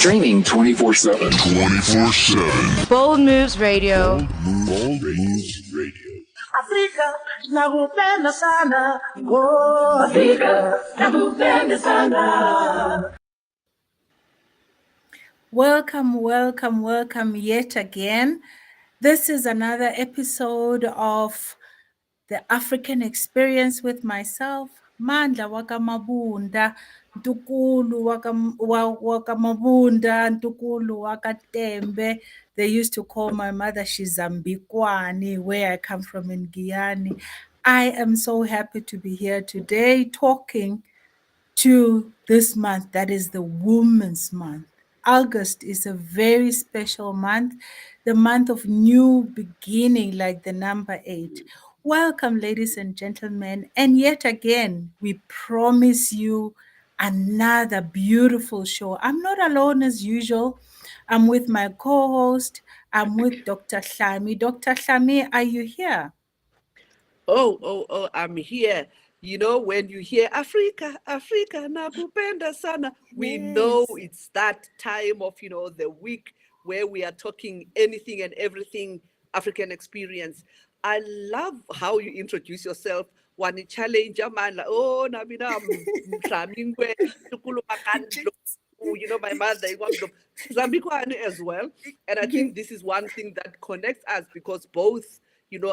Streaming 24/7. 24/7. Bold Moves Radio. Bold Moves Radio. Afrika nakupenda sana. Oh, Afrika nakupenda sana. Welcome yet again. This is another episode of the African Experience with myself, Mandla waka Mabunda, Ntukulu waka Mabunda, Ntukulu waka Tembe. They used to call my mother Shizambikwani, where I come from in Guyana. I am so happy to be here today talking to this month that is the Women's Month. August is a very special month, the month of new beginning, like the number 8. Welcome, ladies and gentlemen. And yet again, we promise you another beautiful show. I'm not alone as usual. I'm with my co-host. I'm with Dr. Hlami. Dr. Hlami, are you here? Oh, I'm here. You know, when you hear Africa, nakupenda sana, we know it's that time of, the week where we are talking anything and everything African experience. I love how you introduce yourself. One challenge, man, like, oh, Nabina, my mother, Zambikwani as well. And I think this is one thing that connects us because both,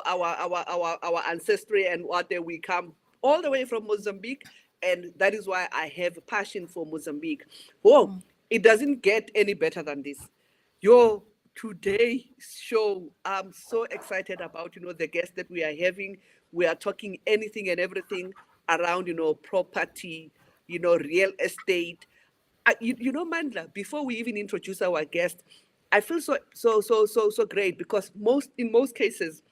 our ancestry and what we come all the way from Mozambique, and that is why I have a passion for Mozambique. It doesn't get any better than this. Your today's show, I'm so excited about, the guests that we are having. We are talking anything and everything around, property, real estate. Mandla, before we even introduce our guest, I feel so great because in most cases,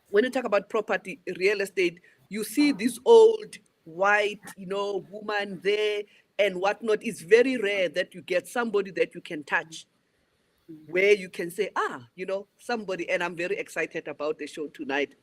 when you talk about property, real estate, you see this old white, woman there and whatnot. It's very rare that you get somebody that you can touch, where you can say, somebody. And I'm very excited about the show tonight.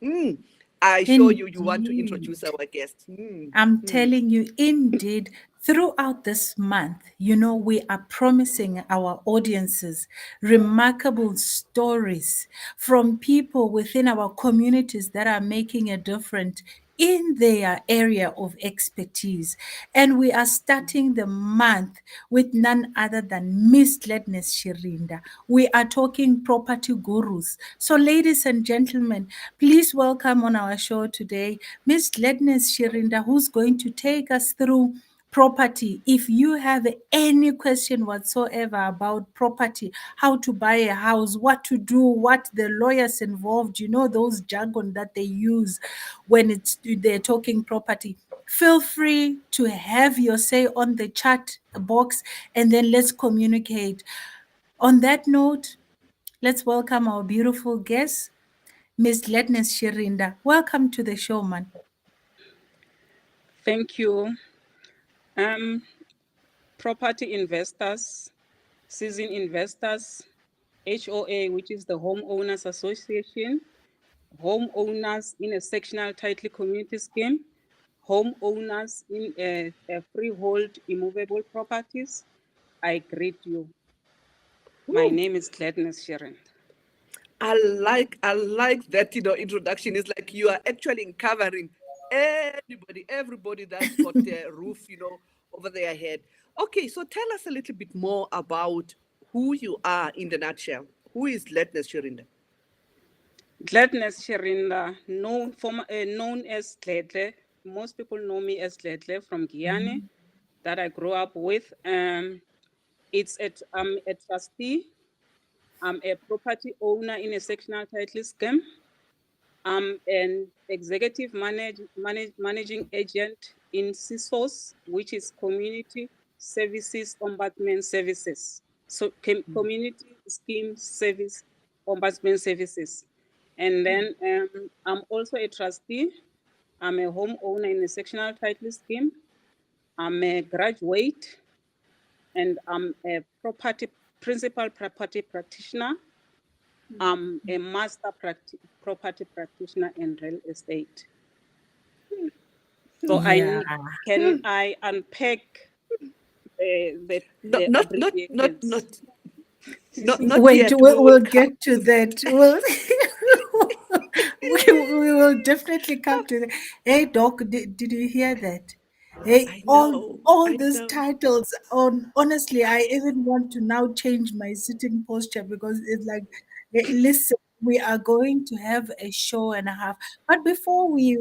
I show you want to introduce our guest. I'm telling you, indeed, throughout this month, we are promising our audiences remarkable stories from people within our communities that are making a difference in their area of expertise. And we are starting the month with none other than Miss Gladness Shirinda. We are talking property gurus. So, ladies and gentlemen, please welcome on our show today Miss Gladness Shirinda, who's going to take us through property. If you have any question whatsoever about property, how to buy a house, what to do, what the lawyers involved, those jargon that they use when they're talking property, feel free to have your say on the chat box and then let's communicate. On that note, let's welcome our beautiful guest, Ms. Gladness Shirinda. Welcome to the show, man. Thank you. Property investors, seasoned investors, HOA, which is the Homeowners Association, homeowners in a sectional title community scheme, homeowners in a freehold immovable properties, I greet you. My name is Gladness Shirinda. I like that, introduction. It's like you are actually covering everybody that's got their roof, over their head. Okay, so tell us a little bit more about who you are in the nutshell. Who is Gladness Shirinda? Gladness Shirinda, known as Gladle. Most people know me as Gladle from Guyana, that I grew up with. I'm a trustee. I'm a property owner in a sectional title scheme. I'm an executive managing agent in CSOS, which is Community Services Ombudsman Services. So Community Scheme Service Ombudsman Services. And then I'm also a trustee. I'm a homeowner in a sectional title scheme. I'm a graduate, and I'm a principal property practitioner. I'm a master property practitioner in real estate. So can I unpack the Not abbreviations. not Wait, yet. we'll come get to that. We will definitely come to that. Hey, Doc, did you hear that? Hey, I all know. all I these know. titles on honestly, I even want to now change my sitting posture because it's like, listen, we are going to have a show and a half. But before we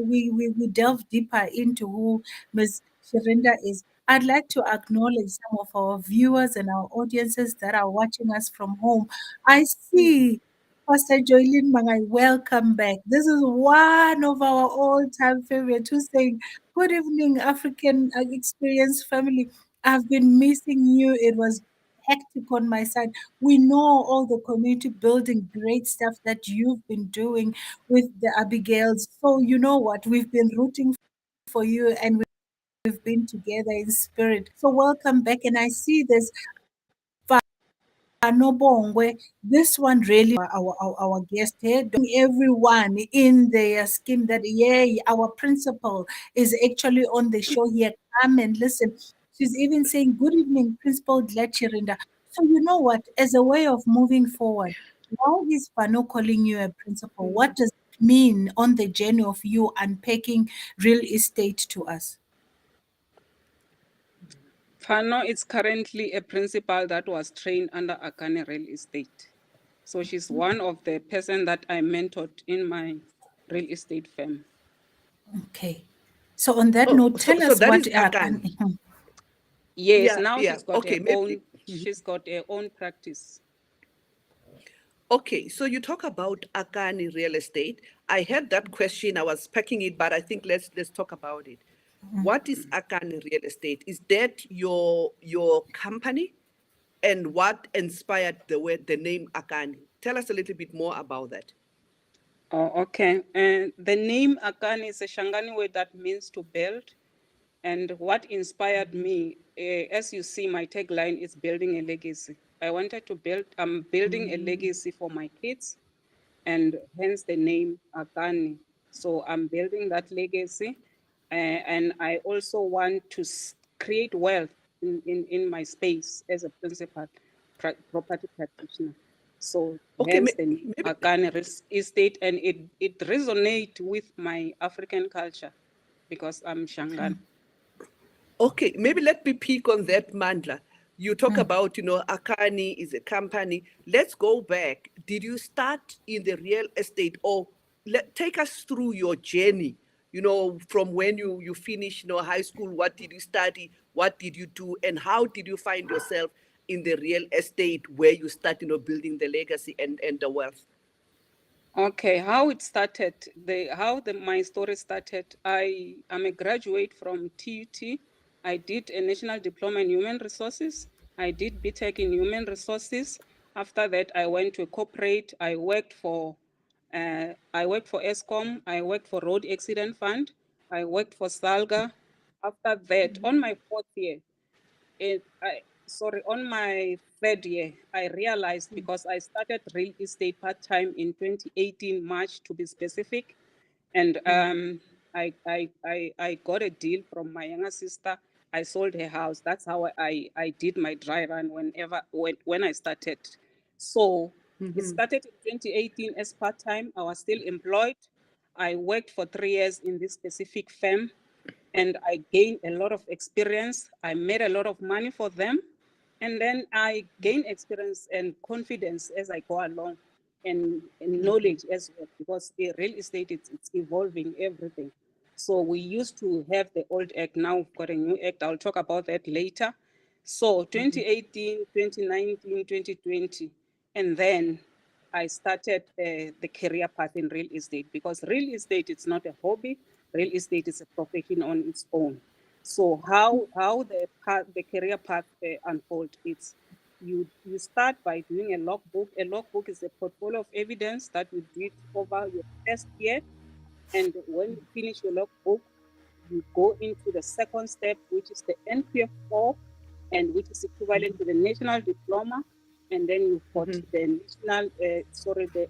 delve deeper into who Ms. Shirinda is, I'd like to acknowledge some of our viewers and our audiences that are watching us from home. I see Pastor Joylene Mangai, welcome back. This is one of our all-time favorites who's saying, good evening, African Experience family. I've been missing you. It was hectic on my side. We know all the community building great stuff that you've been doing with the Abigails. So you know what? We've been rooting for you and we've been together in spirit. So welcome back. And I see this Anobongwe, this one really our guest here, everyone in their skin that our principal is actually on the show here. Come and listen. She's even saying, good evening, Principal Gladness. So you know what? As a way of moving forward, why is Fano calling you a principal? What does it mean on the journey of you unpacking real estate to us? Fano is currently a principal that was trained under AKANI Real Estate. So she's one of the person that I mentored in my real estate firm. Okay. So on that Oh, note, so tell so us that what is Akan. Yes, Yeah, now yeah. Okay, maybe. she's got her own practice. Okay, so you talk about Akani real estate. I had that question. I was packing it, but I think let's talk about it. What is Akani real estate? Is that your company? And what inspired the name Akani? Tell us a little bit more about that. Oh, okay. And the name AKANI is a Shangani word that means to build. And what inspired me, as you see, my tagline is building a legacy. I'm building a legacy for my kids, and hence the name AKANI. So I'm building that legacy. And I also want to create wealth in my space as a principal property practitioner. So Okay, hence the name maybe. AKANI Real Estate, and it resonates with my African culture because I'm Shangan. Okay, maybe let me pick on that, Mandla. You talk about, Akani is a company. Let's go back. Did you start in the real estate, or take us through your journey? From when you finished, high school. What did you study? What did you do? And how did you find yourself in the real estate where you start, building the legacy and the wealth? Okay, how it started, my story started. I am a graduate from TUT. I did a national diploma in human resources. I did BTech in human resources. After that, I went to a corporate. I worked for ESCOM. I worked for Road Accident Fund. I worked for Salga. After that, on my fourth year, on my third year, I realized, because I started real estate part-time in 2018, March to be specific. And I got a deal from my younger sister. I sold her house. That's how I did my dry run when I started. So it started in 2018 as part-time. I was still employed. I worked for 3 years in this specific firm, and I gained a lot of experience. I made a lot of money for them. And then I gain experience and confidence as I go along, and knowledge as well, because real estate, it's evolving everything. So we used to have the old act, now we've got a new act. I'll talk about that later. So 2018, 2019, 2020, and then I started the career path in real estate, because real estate, it's not a hobby. Real estate is a profession on its own. So how the career path unfolds, it's you start by doing a logbook. A logbook is a portfolio of evidence that you did over your first year, and when you finish your logbook, you go into the second step, which is the NPF4, and which is equivalent to the national diploma, and then you've got the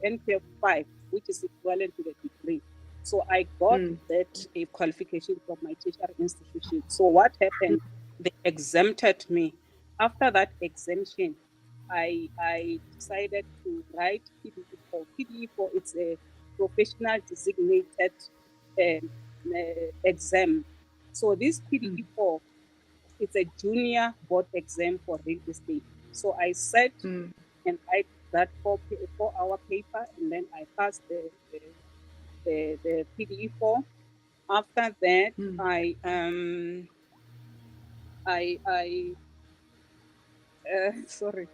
NPF5, which is equivalent to the degree. So I got that a qualification from my teacher institution. So what happened? They exempted me after that exemption, I decided to write PDE4. PDE4 it's a professional designated exam. So this PDE4, it's a junior board exam for real estate. So I sat and I that 4-hour paper, and then I passed the PDE4. After that, sorry.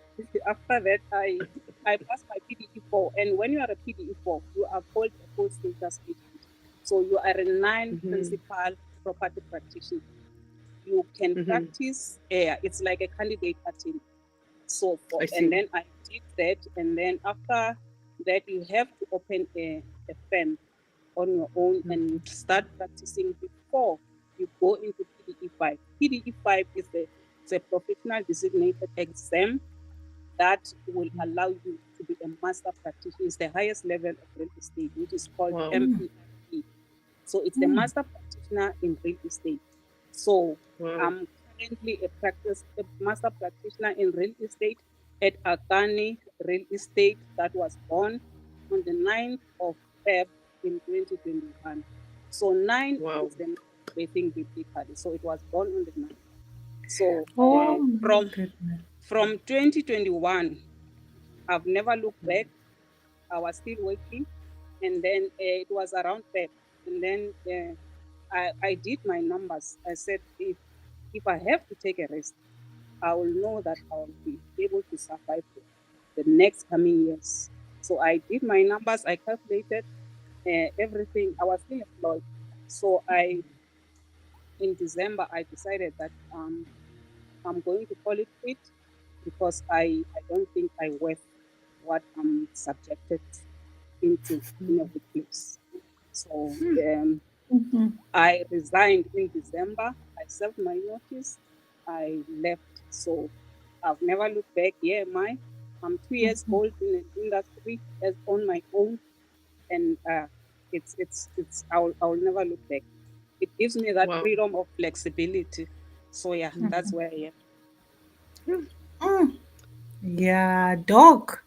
After that, I passed my PDE4. And when you are a PDE4, you are called a full status agent. So you are a non-principal property practitioner. You can practice, it's like a candidate attorney. So and then I did that, and then after that you have to open a firm on your own and start practicing before you go into PDE5. PDE5 is a professional designated exam that will allow you to be a master practitioner. It's the highest level of real estate, which is called MPRE. So it's the master practitioner in real estate. So I'm currently a master practitioner in real estate at AKANI Real Estate that was born on the 9th of Feb in 2021. So 9 is the birthing biblically. So it was born on the 9th. So from 2021, I've never looked back. I was still working, and then it was around Feb, and then I did my numbers. I said, if I have to take a rest, I will know that I will be able to survive the next coming years. So I did my numbers. I calculated everything. I was still employed. So in December, I decided that I'm going to call it quit, because I don't think I worth what I'm subjected into in a workplace. So I resigned in December. I served my notice. I left. So I've never looked back. Here am I. I'm 2 years old in the industry as on my own, and I'll never look back. It gives me that freedom of flexibility. So yeah, that's where I am. Yeah, Doc.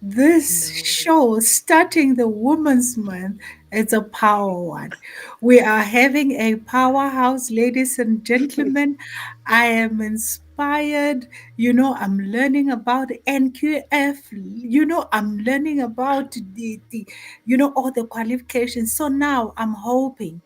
This show, starting the Women's Month, it's a power one. We are having a powerhouse, ladies and gentlemen. I am inspired. I'm learning about NQF. I'm learning about all the qualifications. So now I'm hoping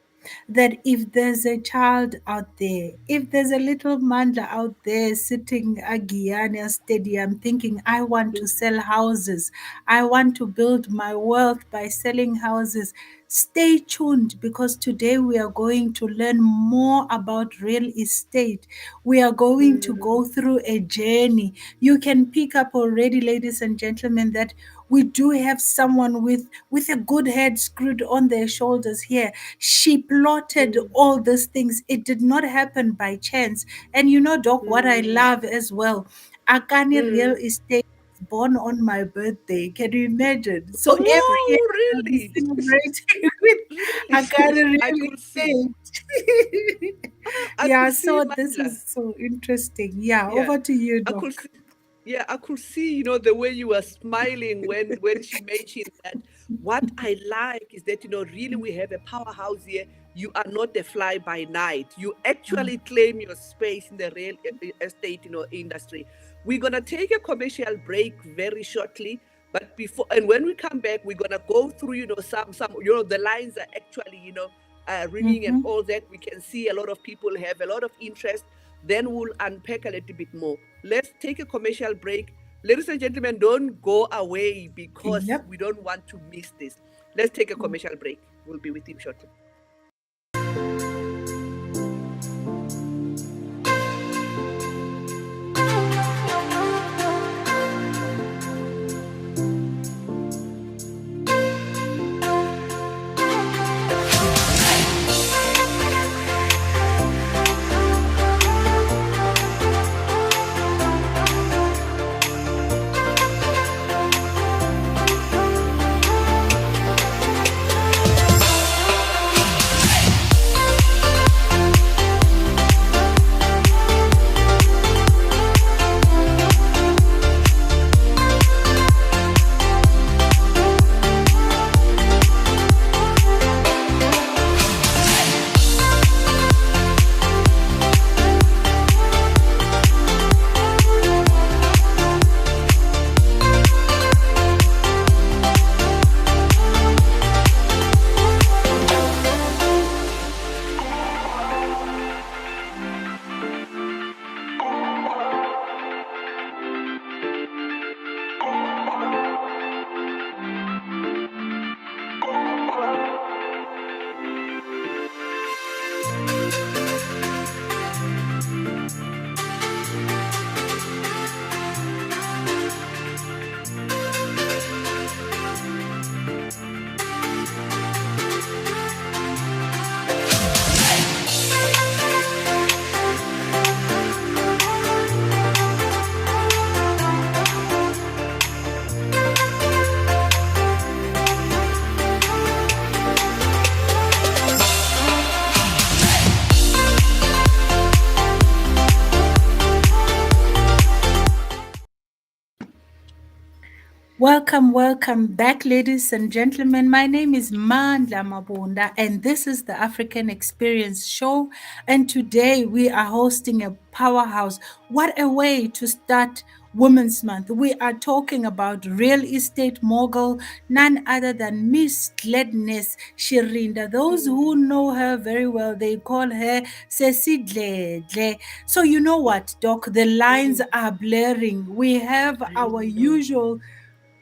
that if there's a child out there, if there's a little Mandla out there sitting at Guyana Stadium thinking, I want to sell houses, I want to build my wealth by selling houses, stay tuned, because today we are going to learn more about real estate. We are going to go through a journey. You can pick up already, ladies and gentlemen, that we do have someone with a good head screwed on their shoulders here. She plotted all these things. It did not happen by chance. And Doc, what I love as well, Akani Real Estate was born on my birthday. Can you imagine? So every year I'll be Really? celebrating with Akani I Real could see. Estate. I Yeah, could see, so this Mandla. is so interesting. Yeah, Yeah, over to you, I could Doc. see. Yeah, I could see, the way you were smiling when she mentioned that. What I like is that, really we have a powerhouse here. You are not a fly by night. You actually claim your space in the real estate, industry. We're gonna take a commercial break very shortly, but and when we come back, we're gonna go through, some, the lines are actually, ringing and all that. We can see a lot of people have a lot of interest. Then we'll unpack a little bit more. Let's take a commercial break. Ladies and gentlemen, don't go away, because Yep. we don't want to miss this. Let's take a commercial break. We'll be with you shortly. Welcome, welcome back, ladies and gentlemen. My name is Mandla Mabunda, and this is the African Experience Show. And today we are hosting a powerhouse. What a way to start Women's Month. We are talking about real estate mogul, none other than Miss Gladness Shirinda. Those who know her very well, they call her Sesi Dledle. So you know what, Doc? The lines are blurring. We have our usual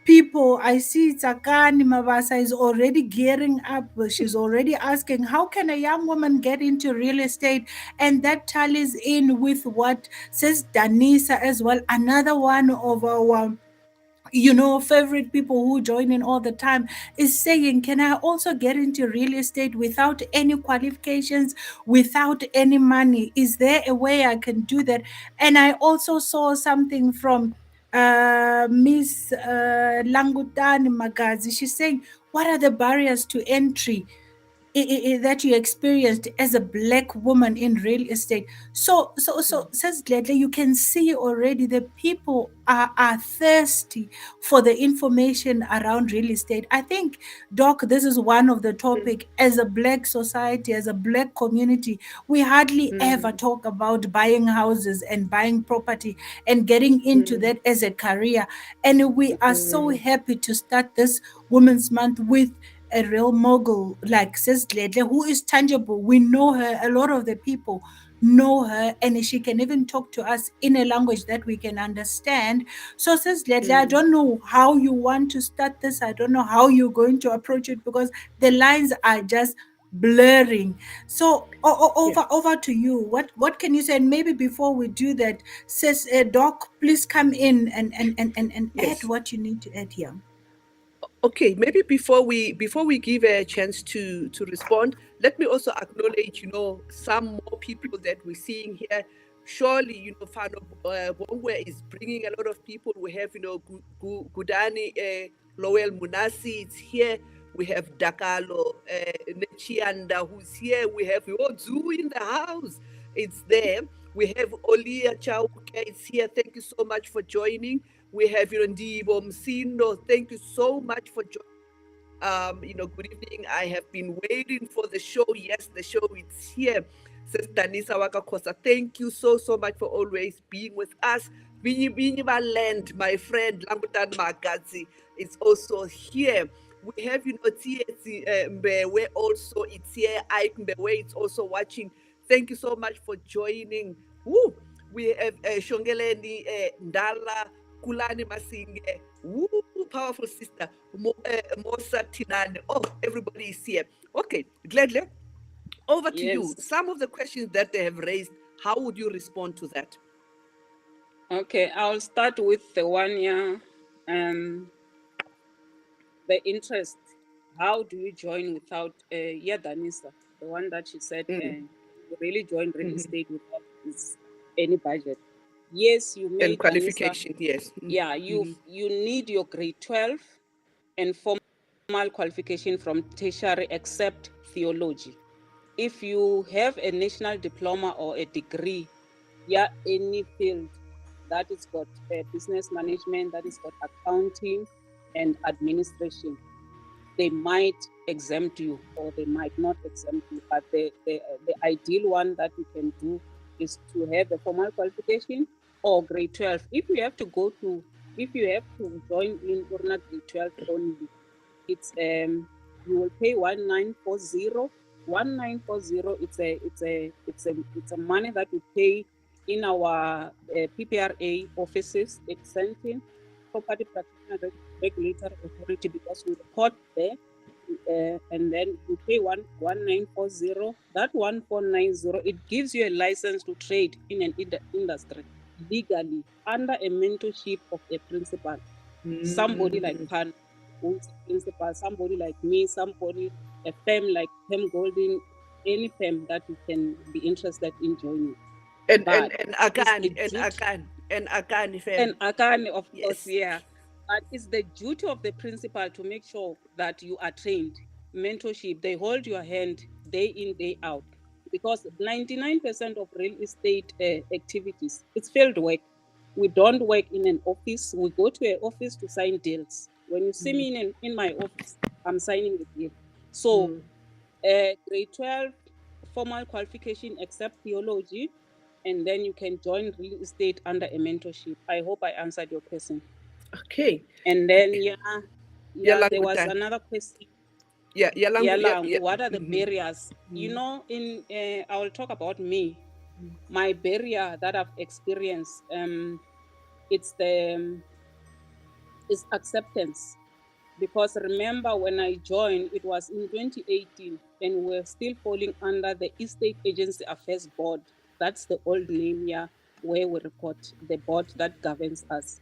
people. I see Takani Mabasa is already gearing up. She's already asking, how can a young woman get into real estate? And that tallies in with what says Danisa as well, another one of our favorite people who join in all the time, is saying, can I also get into real estate without any qualifications, without any money? Is there a way I can do that? And I also saw something from Miss Langutani Magazi. She's saying, what are the barriers to entry that you experienced as a black woman in real estate? So says Gladly, you can see already the people are thirsty for the information around real estate. I think, Doc, this is one of the topic. As a black society, as a black community, we hardly ever talk about buying houses and buying property and getting into that as a career. And we are so happy to start this Women's Month with a real mogul like Sis Gledle, who is tangible. We know her. A lot of the people know her, and she can even talk to us in a language that we can understand. So, Sis Gledle, I don't know how you want to start this. I don't know how you're going to approach it because the lines are just blurring. So over to you. What can you say? And maybe before we do that, Sis Doc, please come in and Yes. add what you need to add here. Okay, maybe before we give a chance to respond, let me also acknowledge, some more people that we're seeing here. Surely, Fano Bongwe is bringing a lot of people. We have, Gudani Lowell Munasi, it's here. We have Dakalo Nechianda, who's here. We have Yozu in the house. It's there. We have Olia Chauke, it's here. Thank you so much for joining. We have Ndibo Msindo. Thank you so much for joining. Good evening. I have been waiting for the show. Yes, the show is here. Says Danisa Wakakosa. Thank you so much for always being with us. Binyiba Land, my friend Lambutan Magazi is also here. We have, Tieti Mbewe also. It's here. Ike Mbewe is also watching. Thank you so much for joining. Woo! We have Shongeleni Ndala Kulani Masinge. Woo! Powerful sister. Mosa Tinane. Oh, everybody is here. Okay, Gladly, over to you. Some of the questions that they have raised, how would you respond to that? Okay, I'll start with the one year, the interest. How do you join without, Danisa, the one that she said, you really join real estate without any budget. Yes, you may. And qualification, Danisa, yes. Yeah, you need your grade 12 and formal qualification from tertiary except theology. If you have a national diploma or a degree, any field that has got business management, that has got accounting and administration, they might exempt you or they might not exempt you. But the ideal one that you can do is to have a formal qualification or grade 12. If you have to join in grade 12 only, it's you will pay 1940. 1940. It's a money that we pay in our PPRA offices. It's sent in Property Practitioner Regulatory Authority because we report there, and then you pay 1940. That 1490, it gives you a license to trade in an industry legally under a mentorship of a principal. Somebody like Pan, who's a principal, somebody like me, somebody, a firm like Hem Golden, any firm that you can be interested in joining. And AKANI firm. And AKANI, of course, yeah. But it's the duty of the principal to make sure that you are trained. Mentorship, they hold your hand day in, day out. Because 99% of real estate activities, it's field work. We don't work in an office. We go to an office to sign deals. When you see me in my office, I'm signing a deal. So grade 12, formal qualification except theology, and then you can join real estate under a mentorship. I hope I answered your question. Okay. And then, there was Langutan. another question. Yeah, What are the barriers? You know, I will talk about me. My barrier that I've experienced, it's acceptance. Because remember, when I joined, it was in 2018, and we're still falling under the Estate Agency Affairs Board. That's the old name here, where we report, the board that governs us.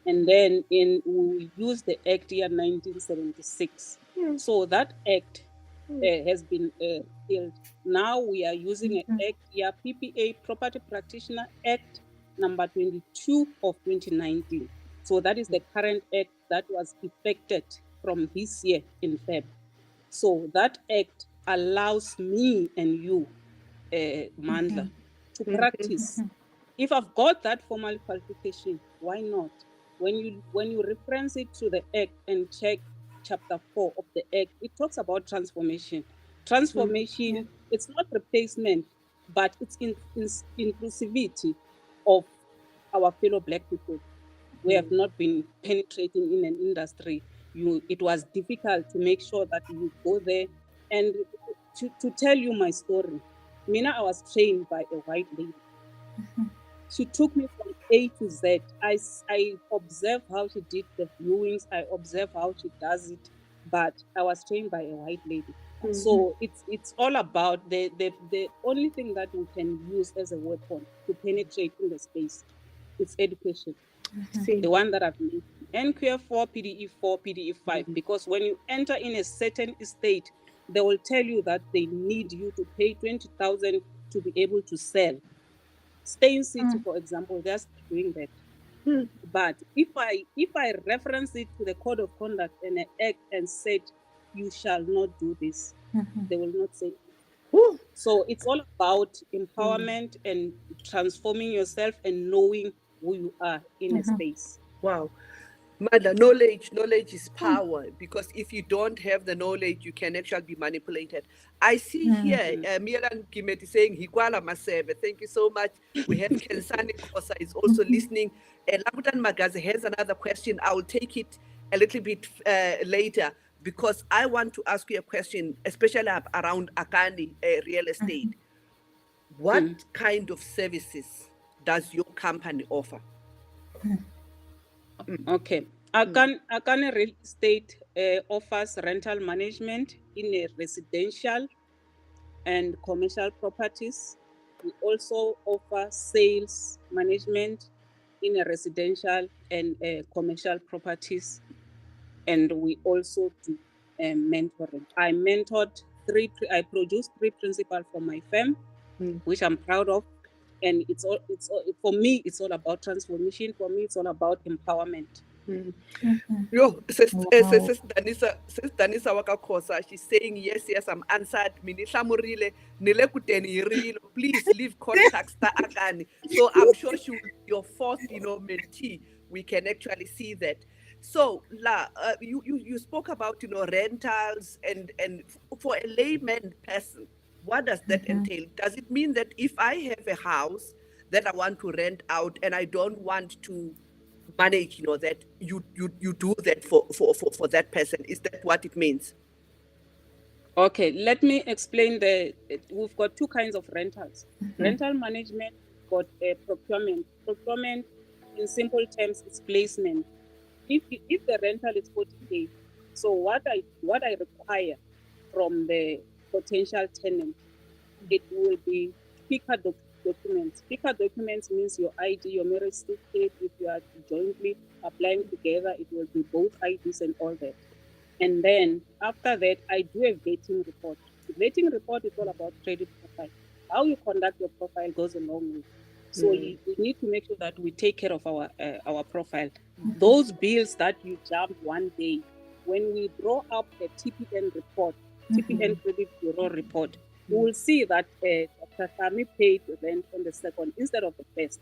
And then we use the Act year 1976. So that Act has been killed. Now we are using an Act year, PPA, Property Practitioner Act number 22 of 2019. So that is the current Act that was effected from this year in Feb. So that Act allows me and you, Mandla, to practice. If I've got that formal qualification, why not? When you reference it to the Act and check chapter 4 of the Act, it talks about transformation. Transformation, it's not replacement, but it's inclusivity of our fellow Black people. We have not been penetrating in an industry. It was difficult to make sure that you go there. And to tell you my story, Mina, I was trained by a white lady. She took me from A to Z. I observed how she did the viewings. I observed how she does it, but I was trained by a white lady. So it's all about the only thing that we can use as a weapon to penetrate in the space is education. The one that I've made, NQF4, PDE4, PDE5, because when you enter in a certain estate, they will tell you that they need you to pay 20,000 to be able to sell. Stay in City, for example, they're still doing that. But if I reference it to the code of conduct and an act and said, you shall not do this, they will not say. So it's all about empowerment and transforming yourself and knowing who you are in a space. Wow. Mother, knowledge is power, because if you don't have the knowledge, you can actually be manipulated. I see here, Miran Kimeti saying, Hikwala Masebe, thank you so much. We have Kensani Kosa is also listening. Langutan Magazi has another question. I will take it a little bit later, because I want to ask you a question, especially around AKANI real estate. What kind of services does your company offer? Okay. AKANI Real Estate offers rental management in a residential and commercial properties. We also offer sales management in a residential and commercial properties. And we also do mentoring. I produced 3 principals for my firm, which I'm proud of. And it's all for me, it's all about transformation. For me, it's all about empowerment. Yo, Sis Danisa Wakakhosa, she's saying yes, I'm answered. Minishamurile, Nilekuteni, please leave contacts to AKANI. So I'm sure she will be your fourth, mentee. We can actually see that. So, you spoke about, rentals and for a layman person, what does that entail? Does it mean that if I have a house that I want to rent out and I don't want to manage, that you do that for that person? Is that what it means? Okay, let me explain. We've got 2 kinds of rentals. Rental management, got procurement. Procurement, in simple terms, is placement. If the rental is 40K, so what I require from the potential tenant, it will be speaker documents. Speaker documents means your ID, your marriage certificate. If you are jointly applying together, it will be both IDs and all that. And then after that, I do a vetting report. The vetting report is all about credit profile. How you conduct your profile goes a long way. So we need to make sure that we take care of our profile. Those bills that you jump one day, when we draw up the TPN report, TPN Credit Bureau report, you will see that Dr. Sami paid rent on the second instead of the first.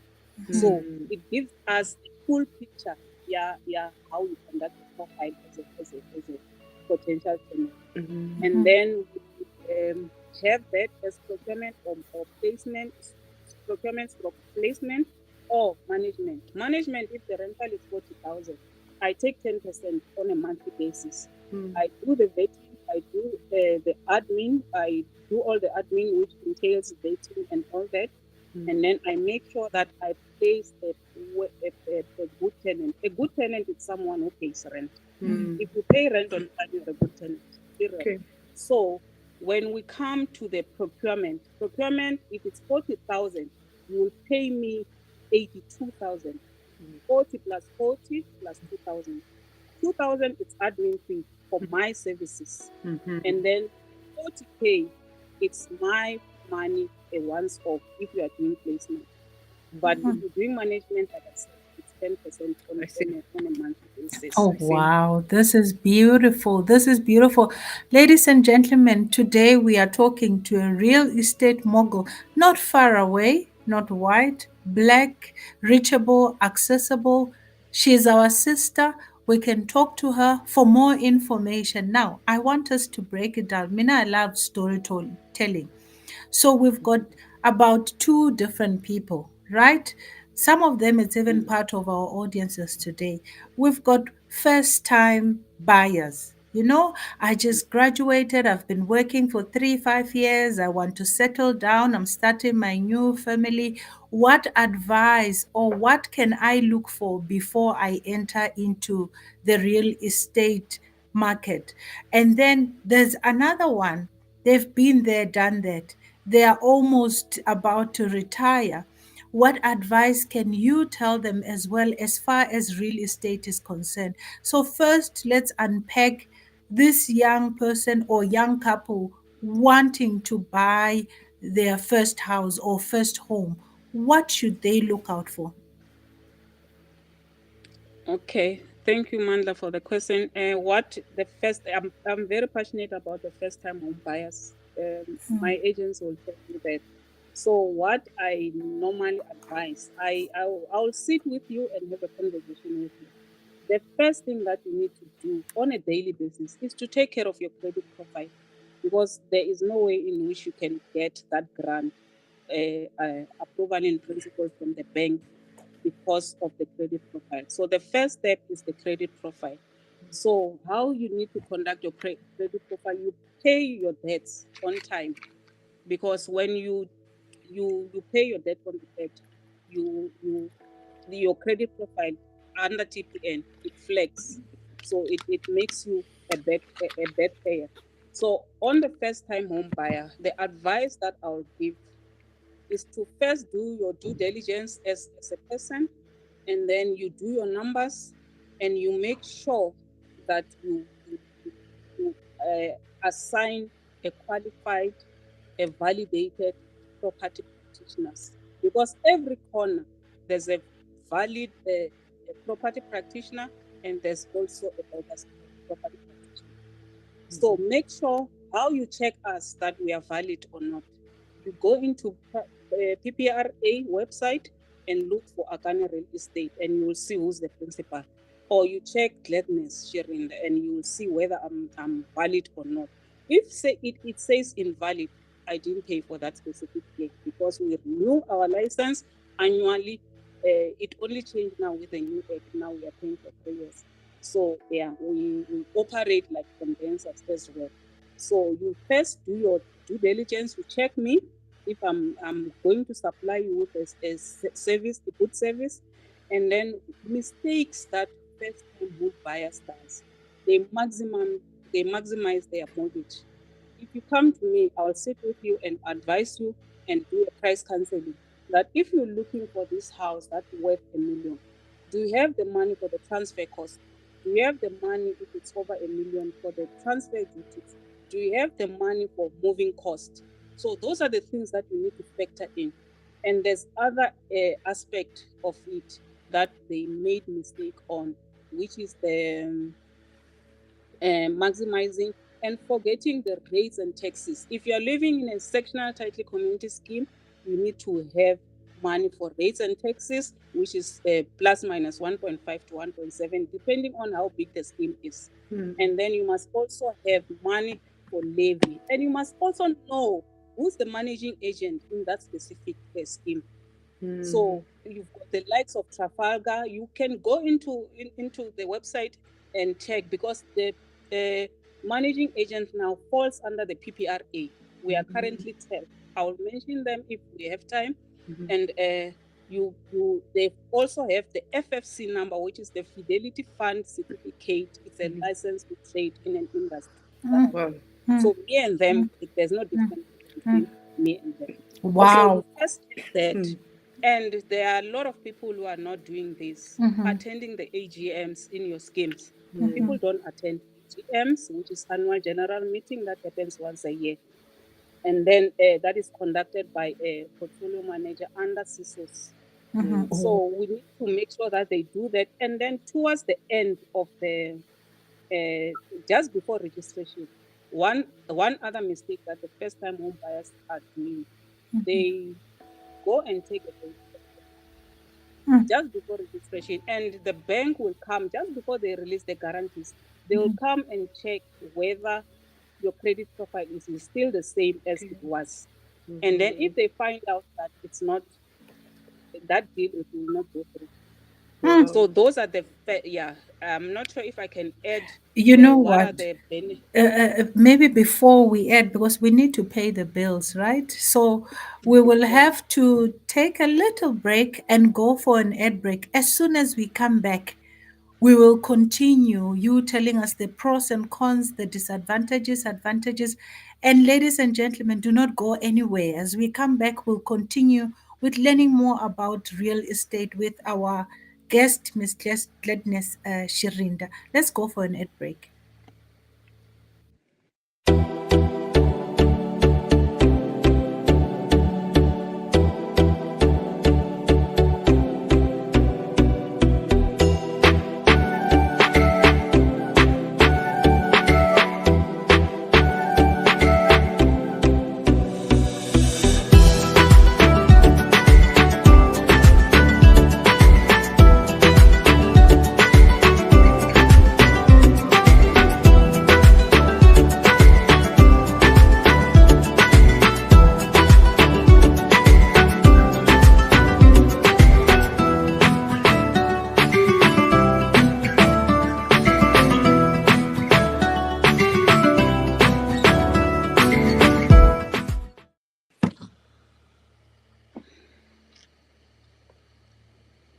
So it gives us a full picture, how you conduct a profile as a potential tenant. And then we have that as procurement or placement, procurement stroke placement or management. Management, if the rental is 40,000, I take 10% on a monthly basis. I do the vetting, I do the admin, I do all the admin, which entails vetting and all that. And then I make sure that I place a good tenant. A good tenant is someone who pays rent. If you pay rent on time, you're a good tenant. Okay. So when we come to the procurement, if it's 40,000, you will pay me 82,000. 40 plus 40 plus 2,000. 2,000 is admin fee for my services. And then 40K, it's my money, a once off if you are doing placement. But if you're doing management, like I said, it's 10% on a monthly basis. Oh, wow. This is beautiful. This is beautiful. Ladies and gentlemen, today we are talking to a real estate mogul, not far away, not white, black, reachable, accessible. She's our sister. We can talk to her for more information. Now, I want us to break it down. Mina, I love storytelling. So we've got about two different people, right? Some of them it's even part of our audiences today. We've got first time buyers. You know, I just graduated. I've been working for 5 years. I want to settle down. I'm starting my new family. What advice or what can I look for before I enter into the real estate market? And then there's another one. They've been there, done that. They are almost about to retire. What advice can you tell them as well as far as real estate is concerned? So, first, let's unpack this young person or young couple wanting to buy their first house or first home. What should they look out for? Okay, thank you, Mandla, for the question. I'm very passionate about the first-time home buyers. My agents will tell you that. So what I normally advise, I'll sit with you and have a conversation with you. The first thing that you need to do on a daily basis is to take care of your credit profile, because there is no way in which you can get that grant approval in principle from the bank because of the credit profile. So the first step is the credit profile. So how you need to conduct your credit profile, you pay your debts on time, because when you pay your debt on the debt, your credit profile under TPN, it flex. So it makes you a debt payer. So on the first time home buyer, the advice that I'll give is to first do your due diligence as a person, and then you do your numbers, and you make sure that you assign a qualified, a validated property practitioners, because every corner there's a valid a property practitioner, and there's also a bogus property practitioner. So make sure how you check us that we are valid or not. You go into PPRA website and look for AKANI Real Estate, and you will see who's the principal. Or you check Gladness, Shirinda, and you will see whether I'm valid or not. If it says invalid, I didn't pay for that specific year, because we renew our license annually. It only changed now with the new act. Now we are paying for 3 years. So yeah, we operate like condensers as well. So you first do your due diligence. You check me if I'm going to supply you with a service, a good service. And then mistakes that first-time home buyers does, they maximize their mortgage. If you come to me, I'll sit with you and advise you and do a price counseling. That if you're looking for this house that's worth $1 million, do you have the money for the transfer cost? Do you have the money if it's over $1 million for the transfer duties? Do you have the money for moving cost? So those are the things that you need to factor in. And there's other aspect of it that they made mistake on, which is the maximizing and forgetting the rates and taxes. If you are living in a sectional title community scheme, you need to have money for rates and taxes, which is plus minus 1.5 to 1.7, depending on how big the scheme is. And then you must also have money for levy. And you must also know who's the managing agent in that specific scheme. So you've got the likes of Trafalgar. You can go into the website and check, because the managing agent now falls under the PPRA. We are currently 10. I will mention them if we have time. And they also have the FFC number, which is the Fidelity Fund Certificate. It's a license to trade in an industry. Wow. So me and them, there's no difference between me and them. Wow. So you first check that. And there are a lot of people who are not doing this, attending the AGMs in your schemes. People don't attend AGMs, which is annual general meeting that happens once a year. And then that is conducted by a portfolio manager under CISOs. So we need to make sure that they do that. And then towards the end of the, just before registration, one other mistake that the first-time home buyers are doing, they go and take a loan just before registration, and the bank will come just before they release the guarantees. They will come and check whether your credit profile is still the same as it was. And then if they find out that it's not, that deal, it will not go through. So those are the, I'm not sure if I can add. You know what are what? the benefits. Maybe before we add, because we need to pay the bills, right? So we will have to take a little break and go for an ad break. As soon as we come back, we will continue you telling us the pros and cons, the disadvantages, advantages. And ladies and gentlemen, do not go anywhere. As we come back, we'll continue with learning more about real estate with our guest, Miss Gladness Shirinda. Let's go for an ad break.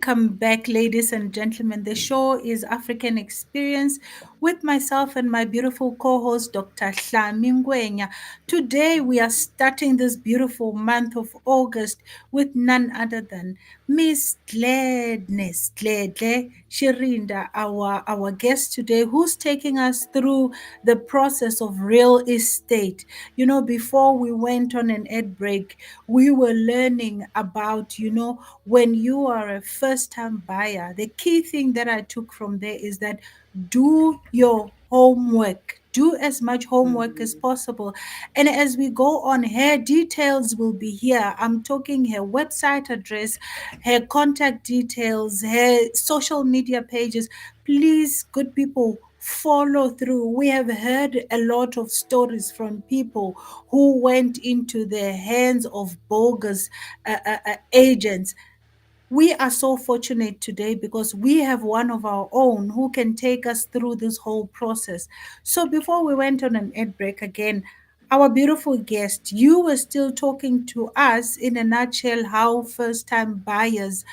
Welcome back, ladies and gentlemen. The show is African Experience with myself and my beautiful co-host, Dr. NGWENYA. Today, we are starting this beautiful month of August with none other than Miss Gladness, Shirinda, our guest today, who's taking us through the process of real estate. You know, before we went on an ad break, we were learning about, when you are a first-time buyer, the key thing that I took from there is that do your homework. Do as much homework as possible. And as we go on, her details will be here. I'm talking her website address, her contact details, her social media pages. Please, good people, follow through. We have heard a lot of stories from people who went into the hands of bogus agents. We are so fortunate today because we have one of our own who can take us through this whole process. So before we went on an ad break again, our beautiful guest, you were still talking to us in a nutshell how first-time buyers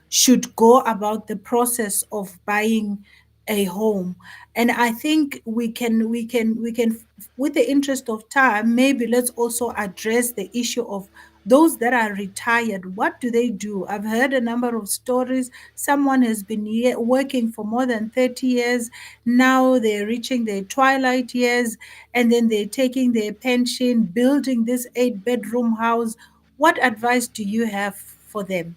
should go about the process of buying a home. And I think we can with the interest of time, maybe let's also address the issue of those that are retired. What do they do? I've heard a number of stories. Someone has been working for more than 30 years. Now they're reaching their twilight years, and then they're taking their pension, building this 8-bedroom house. What advice do you have for them?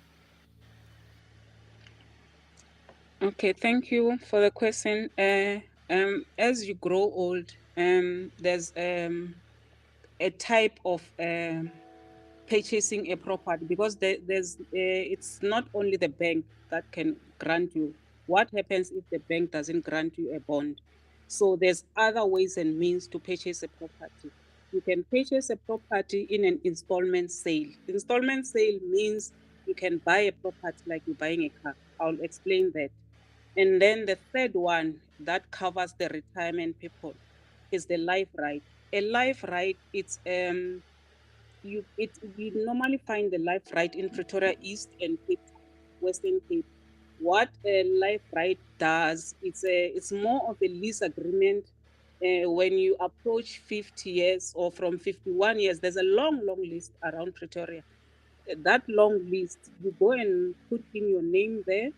Okay, thank you for the question. As you grow old, there's a type of purchasing a property, because there's it's not only the bank that can grant you. What happens if the bank doesn't grant you a bond? So there's other ways and means to purchase a property. You can purchase a property in an installment sale. Installment sale means you can buy a property like you're buying a car. I'll explain that. And then the third one that covers the retirement people is the life right. A life right, it's you normally find the life right in Pretoria East and Cape Town, Western Cape. What a life right does, it's more of a lease agreement. When you approach 50 years or from 51 years, there's a long list around Pretoria. That long list, you go and put in your name there,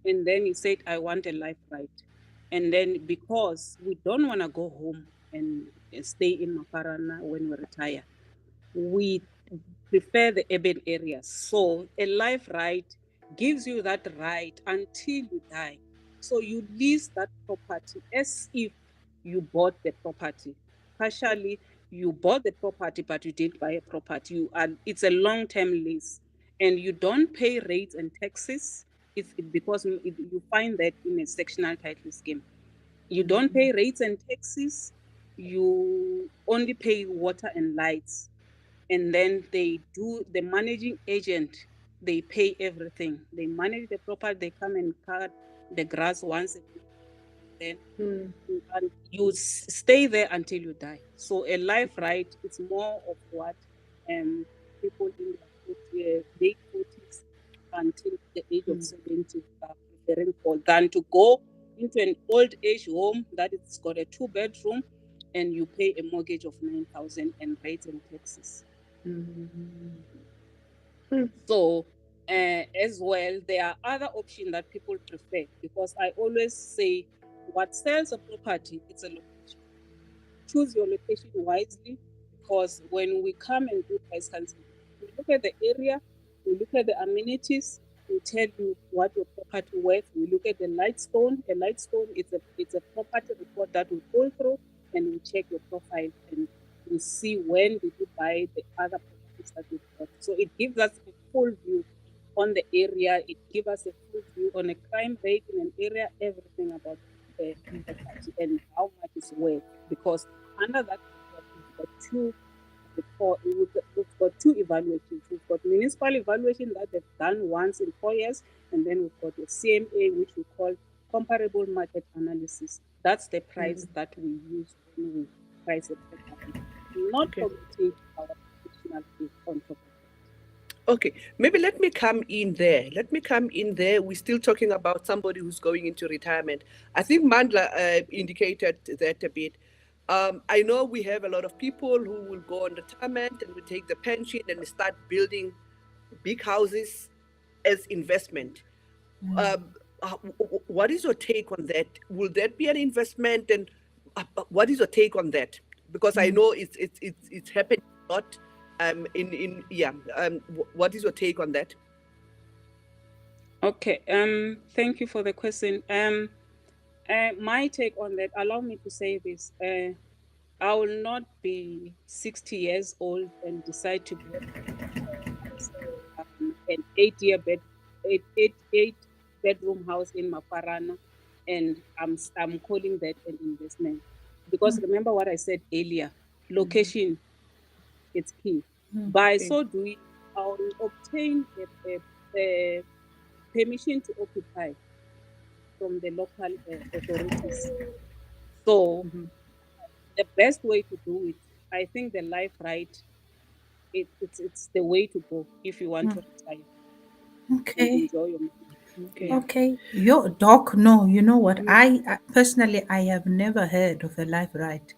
and then you said, I want a life right. And then because we don't want to go home and stay in Mafarana when we retire, we prefer the urban areas. So a life right gives you that right until you die. So you lease that property as if you bought the property. Partially, you bought the property, but you didn't buy a property. It's a long-term lease, and you don't pay rates and taxes. Because you find that in a sectional title scheme. You don't pay rates and taxes. You only pay water and lights, and then they do the managing agent. They pay everything. They manage the property. They come and cut the grass once a week. Then and you stay there until you die. So a life right is more of what people in their late 40s until the age of 70 are preparing for, than to go into an old age home that it's got a 2-bedroom and you pay a mortgage of 9,000 and rates and taxes. So as well, there are other options that people prefer, because I always say what sells a property, it's a location. Choose your location wisely, because when we come and do price counseling, we look at the area, we look at the amenities, we tell you what your property worth. We look at the lightstone. A lightstone it's a property report that we go through, and we check your profile, and we see when did you buy the other properties that you bought. So it gives us a full view on the area. It gives us a full view on a crime rate in an area, everything about the property and how much it's worth. Because under that report, we've got two evaluations. We've got municipal evaluation that they've done once in 4 years, and then we've got the CMA, which we call comparable market analysis. That's the price that we use when we price a property, not committing our traditional fee on top of it. Okay, maybe let me come in there. We're still talking about somebody who's going into retirement. I think Mandla indicated that a bit. I know we have a lot of people who will go on retirement and will take the pension and start building big houses as investment. What is your take on that? Will that be an investment? And what is your take on that? Because I know it's happening a lot. What is your take on that? Okay. Thank you for the question. My take on that, allow me to say this. I will not be 60 years old and decide to build an 8 bedroom house in Mafarana, and I'm calling that an investment. Because remember what I said earlier, location, it's key. By so doing, I'll obtain a permission to occupy from the local authorities. So the best way to do it, I think the life right, it's the way to go if you want to retire and Okay. enjoy your money. Okay. Your doc, no, you know what? I personally, I have never heard of a life right.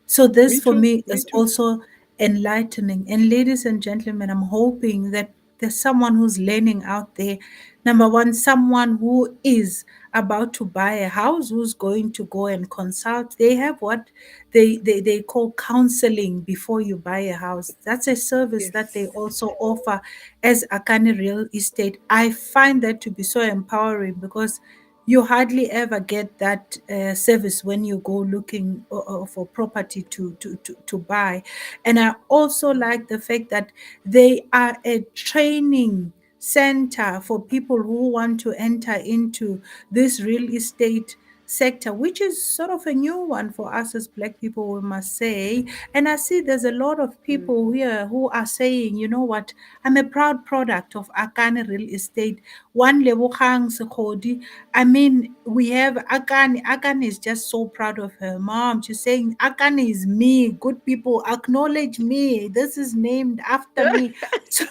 So this Me for too. me Me is too. also enlightening. And ladies and gentlemen, I'm hoping that there's someone who's learning out there. Number one, someone who is about to buy a house, who's going to go and consult. They have what they call counseling before you buy a house. That's a service that they Yes. also offer as AKANI Real Estate. I find that to be so empowering because you hardly ever get that service when you go looking for property to buy. And I also like the fact that they are a training center for people who want to enter into this real estate sector, which is sort of a new one for us as Black people, we must say. And I see there's a lot of people here who are saying, you know what, I'm a proud product of AKANI Real Estate. One Lebogang Sekgodi. I mean, we have AKANI. AKANI is just so proud of her mom. She's saying, AKANI is me. Good people, acknowledge me. This is named after me. So,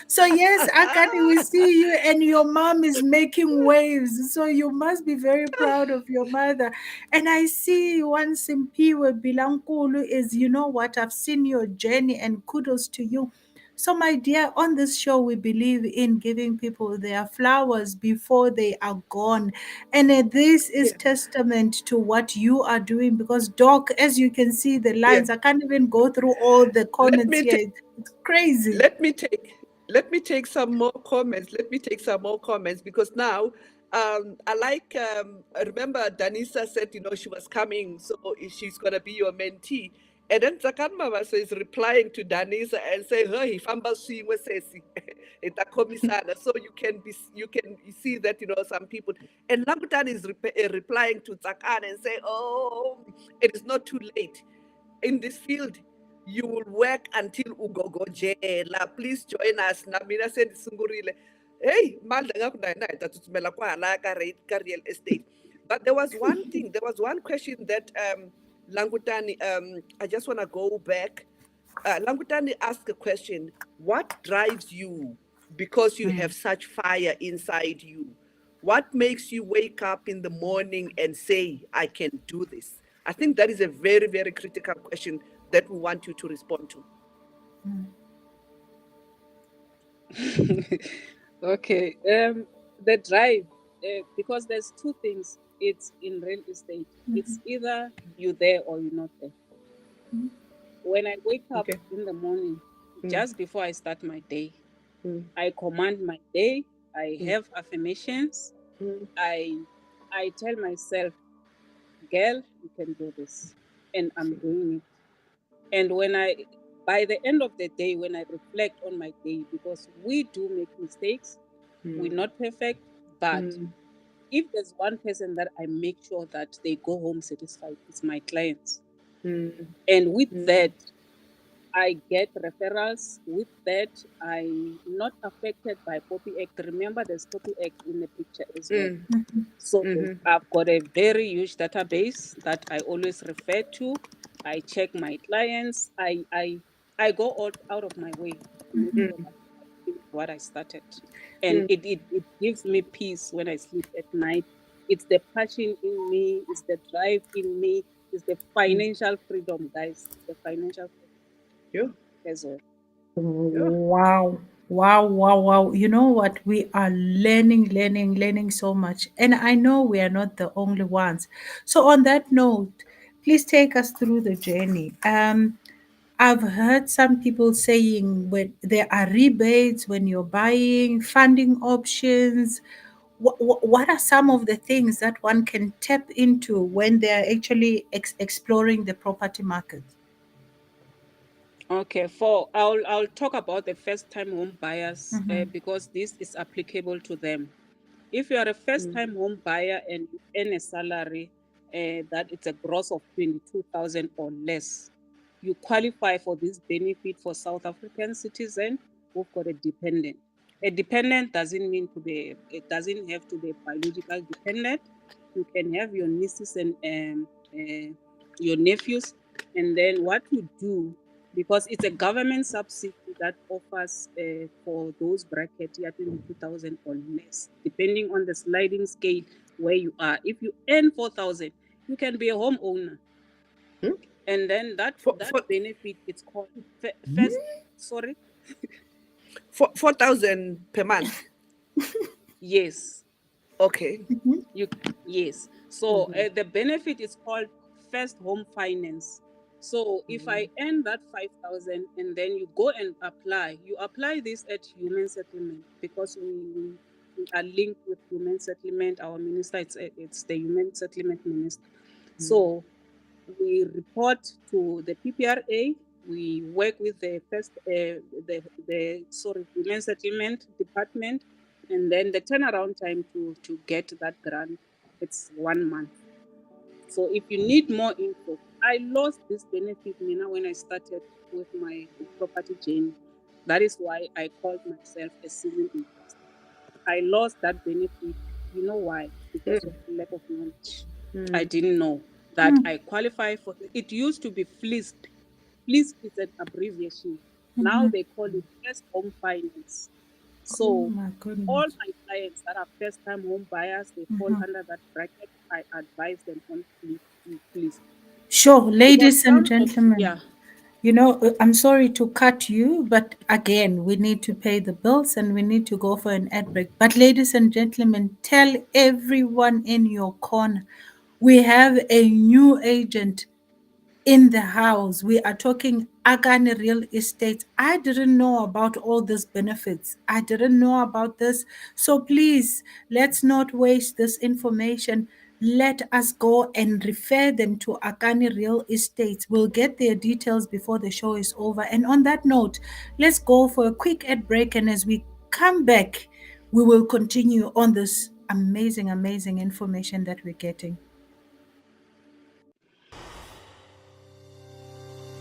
so yes, Akani, we see you and your mom is making waves. So you must be very proud of your mother. And I see one Simpiwe Bilankulu is, you know what, I've seen your journey and kudos to you. So, my dear, on this show, we believe in giving people their flowers before they are gone. And this is Yeah. testament to what you are doing because, Doc, as you can see the Yeah. lines, I can't even go through all the Let comments me here. take It's crazy. let me take some more comments. Let me take some more comments because now I like I remember Danisa said, you know, she was coming, so she's gonna be your mentee. And then Zakan Mama is replying to Danisa and saying, hey, famba swingwe sesi. Ita komisana. So you can see that, you know, some people and Langutan is replying to Zakan and say, oh, it is not too late in this field. You will work until ugogojela. Please join us. Na mina sendisungurile. Hey, manda ngakunayina itathuthumela kwahala ka real estate. But there was one thing, there was one question that Langutani, I just want to go back. Langutani asked a question, what drives you because you have such fire inside you? What makes you wake up in the morning and say, I can do this? I think that is a very, very critical question that we want you to respond to. Okay. The drive, because there's two things. It's in real estate. It's either you're there or you're not there. When I wake up Okay. in the morning, just before I start my day, I command my day. I have affirmations. I tell myself, girl, you can do this, and I'm doing it. And by the end of the day, when I reflect on my day, because we do make mistakes, we're not perfect, but if there's one person that I make sure that they go home satisfied, it's my clients. And with that, I get referrals. With that, I'm not affected by Poppy Act. Remember, there's Poppy Act in the picture as well. So I've got a very huge database that I always refer to. I check my clients. I go out of my way to make sure that I finish what I started. And it gives me peace when I sleep at night. It's the passion in me, it's the drive in me, it's the financial freedom, guys. The financial freedom as well. Wow. Wow, wow, wow. You know what? We are learning so much. And I know we are not the only ones. So, on that note, please take us through the journey. I've heard some people saying when there are rebates when you're buying, funding options. What are some of the things that one can tap into when they're actually exploring the property market? Okay, I'll talk about the first-time home buyers because this is applicable to them. If you are a first-time home buyer and you earn a salary that it's a gross of 22,000 or less, you qualify for this benefit for South African citizen who've got a dependent. A dependent it doesn't have to be a biological dependent. You can have your nieces and your nephews, and then what you do, because it's a government subsidy that offers for those brackets, 22,000 or less, depending on the sliding scale where you are. If you earn 4,000, you can be a homeowner. And then that benefit, it's called first, sorry? 4,000 per month. Yes. Okay. Yes. So the benefit is called first home finance. So if I earn that 5,000 and then you go and apply, you apply this at human settlement because we are linked with human settlement. Our minister, it's the human settlement minister. So we report to the PPRA. We work with the first, human settlement department, and then the turnaround time to get that grant, it's 1 month. So if you need more info, I lost this benefit, Mina, when I started with my property journey. That is why I called myself a civil investor. I lost that benefit. You know why? Because of lack of knowledge. I didn't know that I qualify for it. Used to be FLISP. FLISP is an abbreviation. Now they call it first home finance. So Oh my goodness. all my clients that are first-time home buyers, they fall under that bracket. I advise them on FLISP. Sure, ladies and gentlemen. Yeah. You know, I'm sorry to cut you, but again, we need to pay the bills and we need to go for an ad break. But, ladies and gentlemen, tell everyone in your corner we have a new agent in the house. We are talking AKANI Real Estate. I didn't know about all these benefits. I didn't know about this. So please, let's not waste this information. Let us go and refer them to AKANI Real Estate. We'll get their details before the show is over. And on that note, let's go for a quick ad break. And as we come back, we will continue on this amazing, amazing information that we're getting.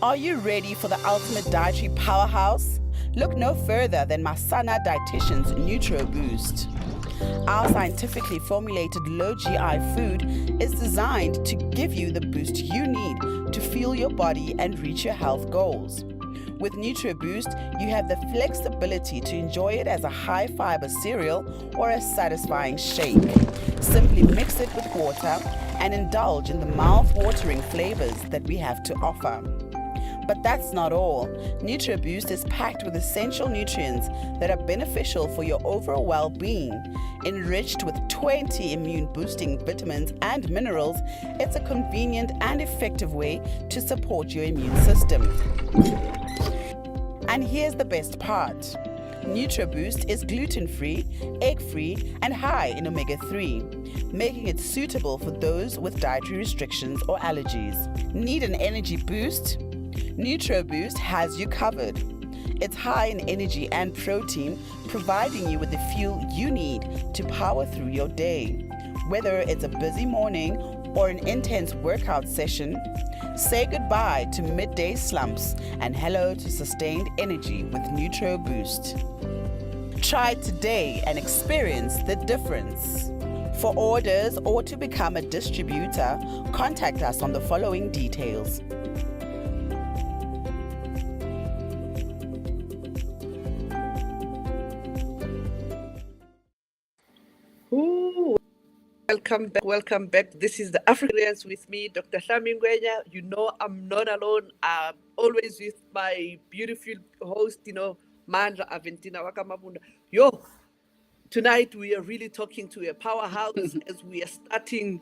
Are you ready for the ultimate dietary powerhouse? Look no further than Masana Dietitian's Nutro Boost. Our scientifically formulated low GI food is designed to give you the boost you need to fuel your body and reach your health goals. With Nutro Boost, you have the flexibility to enjoy it as a high-fiber cereal or a satisfying shake. Simply mix it with water and indulge in the mouth-watering flavors that we have to offer. But that's not all. NutriBoost is packed with essential nutrients that are beneficial for your overall well-being. Enriched with 20 immune-boosting vitamins and minerals, it's a convenient and effective way to support your immune system. And here's the best part. NutriBoost is gluten-free, egg-free, and high in omega-3, making it suitable for those with dietary restrictions or allergies. Need an energy boost? NutriBoost has you covered. It's high in energy and protein, providing you with the fuel you need to power through your day. Whether it's a busy morning or an intense workout session, say goodbye to midday slumps and hello to sustained energy with NutriBoost. Try it today and experience the difference. For orders or to become a distributor, contact us on the following details. Ooh, welcome back. This is the Africans with me, Dr. NGWENYA. You know I'm not alone. I'm always with my beautiful host, Mandla AVENTINA Mabunda. Yo, tonight we are really talking to a powerhouse as we are starting,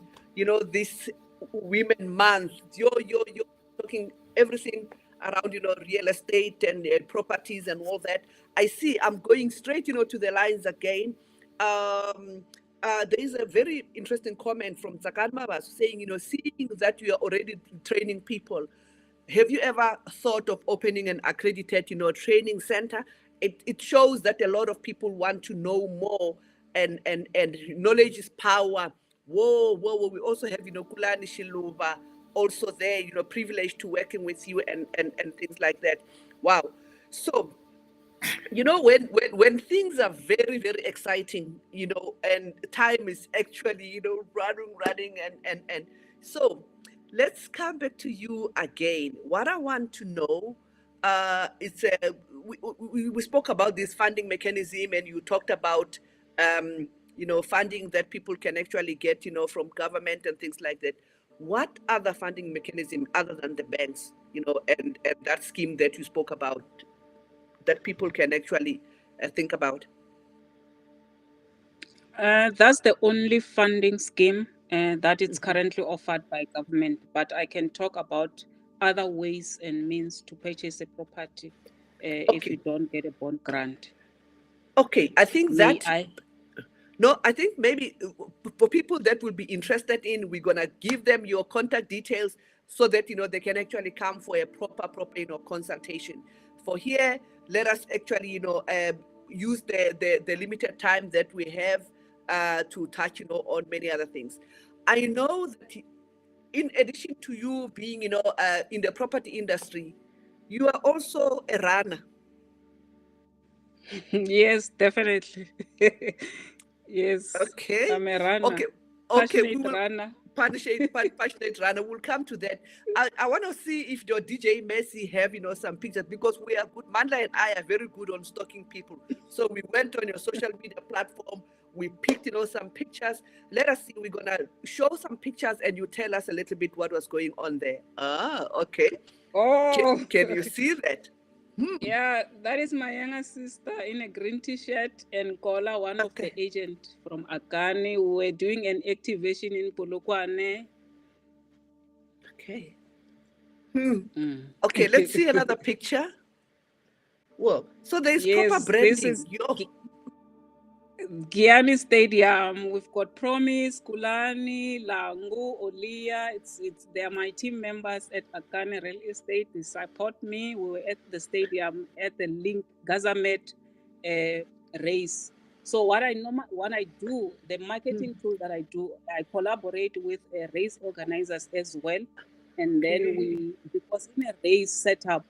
this Women Month. You're talking everything around, real estate and properties and all that. I see I'm going straight, to the lines again. There is a very interesting comment from Zakat Mabas saying, seeing that you are already training people, have you ever thought of opening an accredited, training center? It shows that a lot of people want to know more, and knowledge is power. Whoa. We also have, Kulani Shiluba also there, privileged to working with you and things like that. Wow. So, when things are very, very exciting, and time is actually, running and so let's come back to you again. What I want to know, we spoke about this funding mechanism, and you talked about, funding that people can actually get, from government and things like that. What other funding mechanism other than the banks, and that scheme that you spoke about, that people can actually think about? That's the only funding scheme that is currently offered by government, but I can talk about other ways and means to purchase a property if you don't get a bond grant. Okay, I think that No, I think maybe for people that will be interested in, we're gonna give them your contact details so that they can actually come for a proper consultation. For here, let us actually use the limited time that we have to touch on many other things. I know that in addition to you being in the property industry, you are also a runner. Yes, definitely. Yes, Okay. I'm a runner. Okay. Okay. Passionate We will runner. passionate runner. We'll come to that. I want to see if your DJ Messi have some pictures, because we are good. Mandla and I are very good on stalking people. So we went on your social media platform. We picked some pictures. Let us see. We're gonna show some pictures, and you tell us a little bit what was going on there. Ah, okay. Oh, Can you see that? yeah, that is my younger sister in a green t-shirt and collar, one of the Okay. agents from AKANI. We were doing an activation in Polokwane. Okay. Okay, let's see another picture. Whoa. So there's proper Yes, this branding. is Yo. Gianni Stadium. We've got Promise, Kulani, Langu, Olia. They are my team members at AKANI Real Estate. They support me. We were at the stadium at the Link Gazamet race. So what I do, the marketing tool that I do, I collaborate with race organizers as well. And then because in a race setup,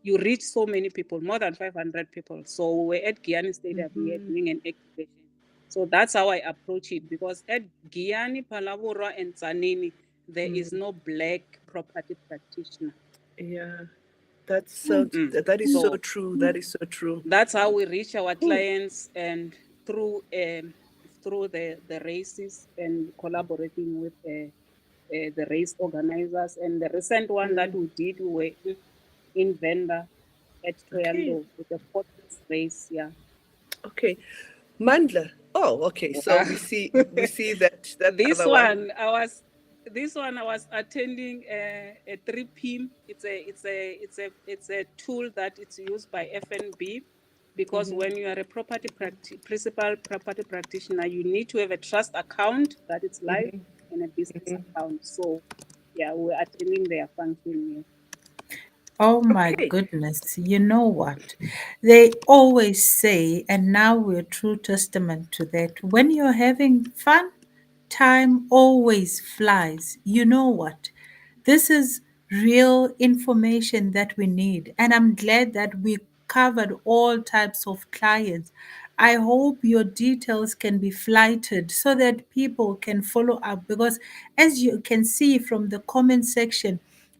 you reach so many people, more than 500 people. So we were at Gianni Stadium here doing an activation. So that's how I approach it, because at Gianni, Palabora, and Zanini, there is no black property practitioner. Yeah. That is so true. That is so true. That's how we reach our clients, and through the races and collaborating with the race organizers. And the recent one that we did, we were in Venda at Toyando with the 40th race. Yeah. Okay. Mandla. Oh, okay. So we see that This other one I was attending a 3P. It's a tool that it's used by FNB, because when you are a principal property practitioner, you need to have a trust account that is live and a business account. So yeah, we're attending their function here. Oh my Okay. goodness. You know what? They always say, and now we're true testament to that, when you're having fun, time always flies. You know what? This is real information that we need. And I'm glad that we covered all types of clients. I hope your details can be flighted so that people can follow up, because as you can see from the comment section,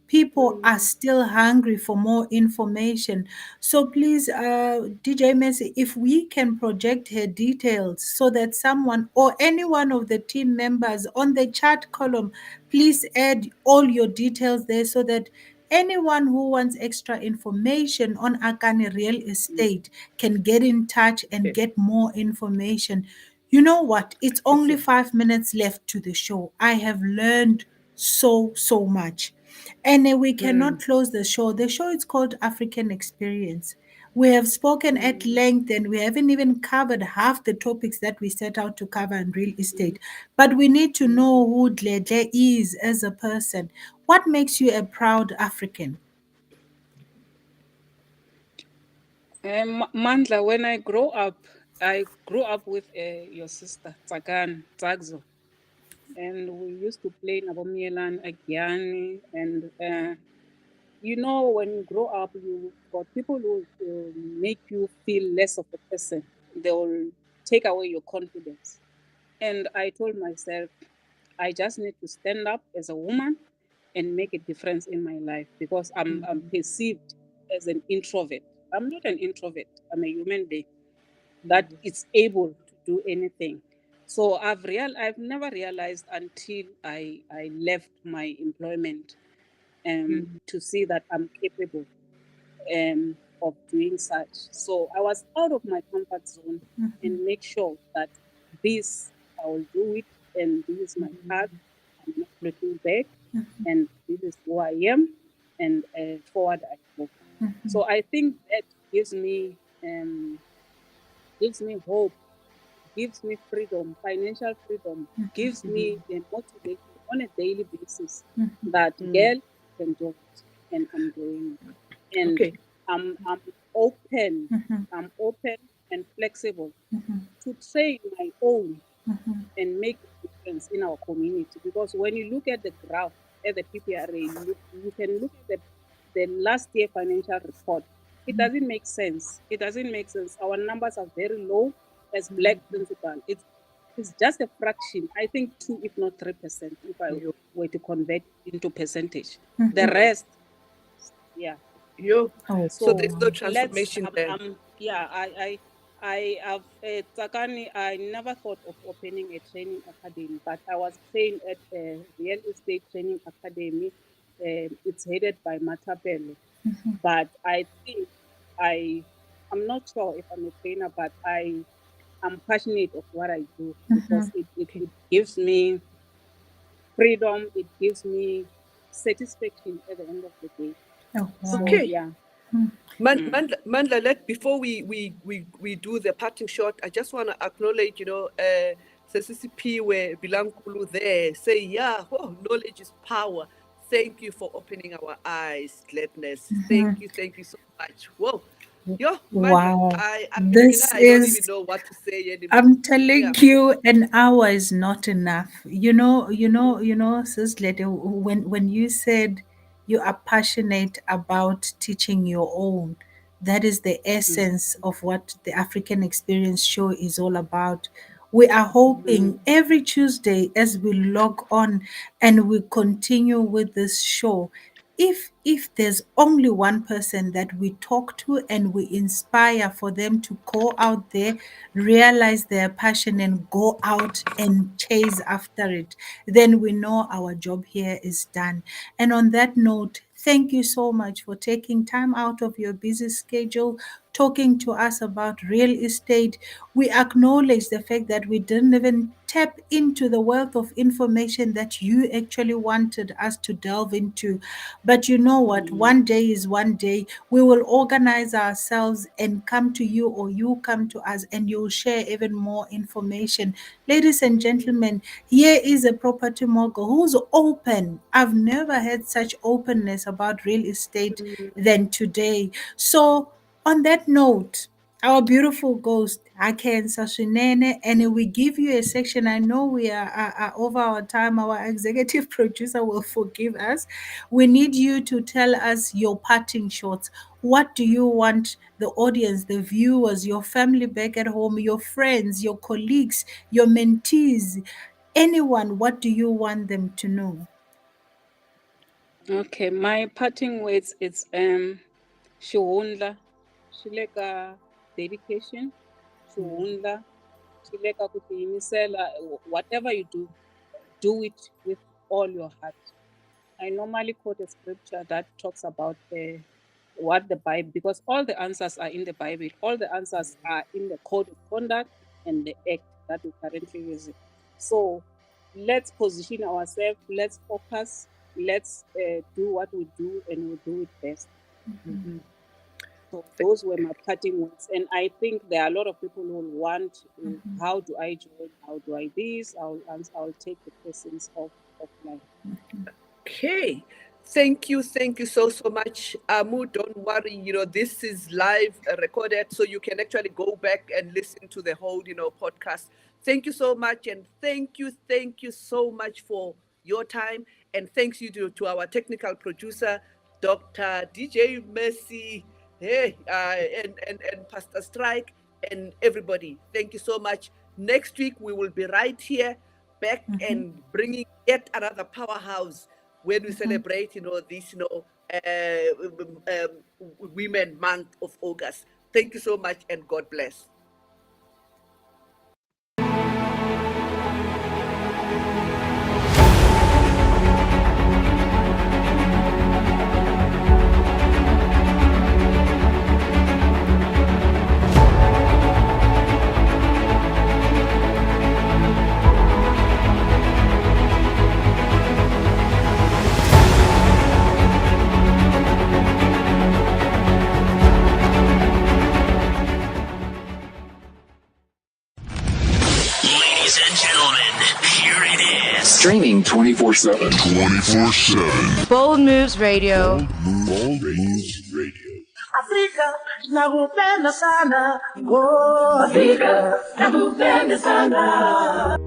people are still hungry for more information. So please, DJ Messi, if we can project her details so that someone or any one of the team members on the chat column, please add all your details there so that anyone who wants extra information on AKANI real estate can get in touch and get more information. You know what? It's only 5 minutes left to the show. I have learned so much. And we cannot close the show. The show is called African Experience. We have spoken at length and we haven't even covered half the topics that we set out to cover in real estate. But we need to know who Dledle is as a person. What makes you a proud African? Mandla, when I grew up with your sister, Tsagzo. And we used to play Nabomielan, Agiani, and when you grow up, you got people who make you feel less of a person. They will take away your confidence. And I told myself, I just need to stand up as a woman and make a difference in my life, because I'm perceived as an introvert. I'm not an introvert. I'm a human being that is able to do anything. So I've never realized until I left my employment to see that I'm capable of doing such. So I was out of my comfort zone and make sure that this I will do it, and this is my path. I'm not looking back, and this is who I am, and forward I go. So I think that gives me hope gives me freedom, financial freedom, gives me the motivation on a daily basis that girl can do it, and I'm doing it. And Okay. I'm open, I'm open and flexible to train my own and make a difference in our community. Because when you look at the graph at the PPRA, you can look at the last year financial report. It doesn't make sense. It doesn't make sense. Our numbers are very low as black principal. It's just a fraction. I think 2, if not 3%, if I were to convert into percentage. The rest, yeah. Yo. Oh, So there's no Let's transformation there. yeah, I have Tsakani. I never thought of opening a training academy, but I was trained at a real estate training academy. It's headed by Matapelo, but I think I'm not sure if I'm a trainer, but I'm passionate of what I do because it gives me freedom. It gives me satisfaction at the end of the day. oh, wow. So Okay. yeah. Mandla, before we do the parting shot, I just want to acknowledge, CCP where Bilankulu there say, yeah, oh, knowledge is power. Thank you for opening our eyes, Gladness. Thank you so much. Whoa. Yo, Mandla, Wow. I This don't even is, know what to say anymore. I'm telling Yeah. you, an hour is not enough. Sis Lady, when you said you are passionate about teaching your own, that is the essence of what the African Experience Show is all about. We are hoping every Tuesday as we log on and we continue with this show, if there's only one person that we talk to and we inspire for them to go out there, realize their passion and go out and chase after it, then we know our job here is done. And on that note, thank you so much for taking time out of your busy schedule, talking to us about real estate. We acknowledge the fact that we didn't even tap into the wealth of information that you actually wanted us to delve into. But you know what? One day is one day. We will organize ourselves and come to you, or you come to us, and you'll share even more information. Ladies and gentlemen, here is a property mogul who's open. I've never had such openness about real estate than today. So, on that note, our beautiful ghost, Aken Sashinene, and we give you a section. I know we are over our time. Our executive producer will forgive us. We need you to tell us your parting shots. What do you want the audience, the viewers, your family back at home, your friends, your colleagues, your mentees, anyone, what do you want them to know? Okay, my parting words is Shihundla, Shileka dedication, Shihundla, Shileka kutiyimisela. Whatever you do it with all your heart. I normally quote a scripture that talks about what the Bible, because all the answers are in the Bible, all the answers are in the code of conduct and the act that we're currently using. So let's position ourselves, let's focus, let's do what we do, and we'll do it best. So those were my parting words. And I think there are a lot of people who will want, how do I join? How do I this? I'll take the questions offline. Okay. Thank you so much. Amu, don't worry, this is live recorded, so you can actually go back and listen to the whole, podcast. Thank you so much, and thank you so much for your time, and thanks you to our technical producer, Dr. DJ Mercy, hey, and Pastor Strike, and everybody. Thank you so much. Next week, we will be right here, back and bringing yet another powerhouse when we celebrate, this, Women Month of August. Thank you so much, and God bless. Streaming 24/7. 24/7. Bold Moves Radio. Bold Moves Radio. Afrika nakupenda sana, oh Afrika nakupenda sana.